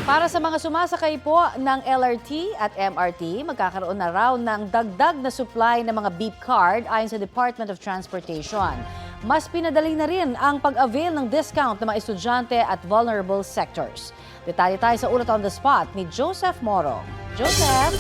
Para sa mga sumasakay po ng LRT at MRT, magkakaroon na raw ng dagdag na supply ng mga beep card ayon sa Department of Transportation. Mas pinadali na rin ang pag-avail ng discount ng mga estudyante at vulnerable sectors. Detalye tayo sa ulat on the spot ni Joseph Moro. Joseph?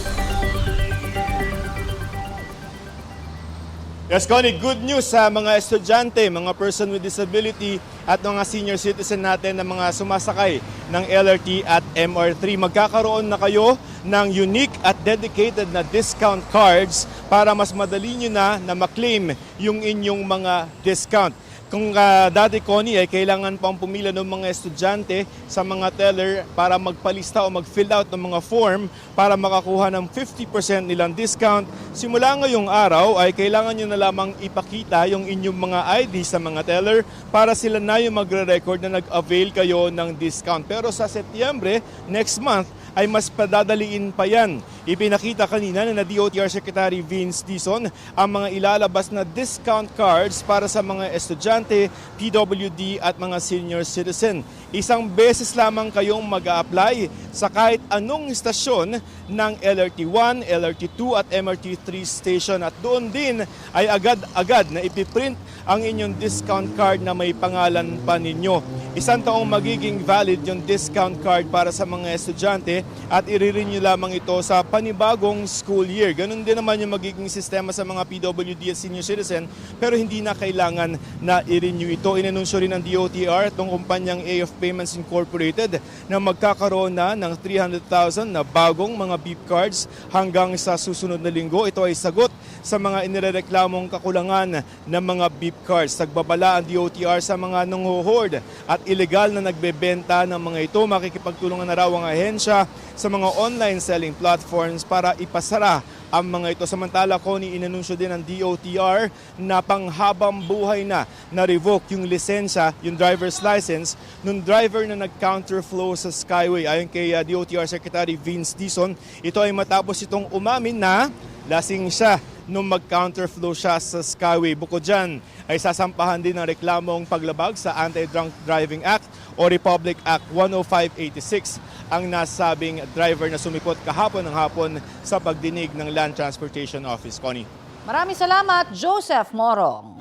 Yes, Connie, good news sa mga estudyante, mga person with disability at mga senior citizen natin na mga sumasakay ng LRT at MR3. Magkakaroon na kayo ng unique at dedicated na discount cards para mas madali nyo na maklaim yung inyong mga discount. Kung dati, Connie, ay kailangan pang pumila ng mga estudyante sa mga teller para magpalista o mag-fill out ng mga form para makakuha ng 50% nilang discount. Simula ngayong araw ay kailangan nyo na lamang ipakita yung inyong mga ID sa mga teller para sila na yung magre-record na nag-avail kayo ng discount. Pero sa Setyembre, next month, ay mas padadaliin pa yan. Ipinakita kanina na DOTR Secretary Vince Dizon ang mga ilalabas na discount cards para sa mga estudyante, PWD at mga senior citizen. Isang beses lamang kayong mag-a-apply sa kahit anong istasyon ng LRT1, LRT2 at MRT3 station at doon din ay agad-agad na ipiprint ang inyong discount card na may pangalan pa ninyo. Isang taong magiging valid yung discount card para sa mga estudyante at i-renew lamang ito sa panibagong school year. Ganun din naman yung magiging sistema sa mga PWD at senior citizen pero hindi na kailangan na i-renew ito. Inanunsyo rin ng DOTR itong kumpanyang A of Payments Incorporated na magkakaroon na ng 300,000 na bagong mga beep cards hanggang sa susunod na linggo. Ito ay sagot sa mga inirereklamong kakulangan ng mga beep cards. Nagbabala ang DOTR sa mga nanghuhoard at illegal na nagbebenta ng mga ito. Makikipagtulungan na raw ang ahensya sa mga online selling platforms para ipasara ang mga ito. Samantala, Connie, inanunsyo din ng DOTR na panghabang buhay na revoke yung lisensya, yung driver's license, nung driver na nag-counterflow sa Skyway. Ayon kay DOTR Secretary Vince Dizon, ito ay matapos itong umamin na lasing siya nung mag-counterflow siya sa Skyway. Bukod dyan, ay sasampahan din ng reklamong paglabag sa Anti-Drunk Driving Act o Republic Act 10586 ang nasabing driver na sumikot kahapon ng hapon sa pagdinig ng Land Transportation Office. Connie. Maraming salamat, Joseph Morong.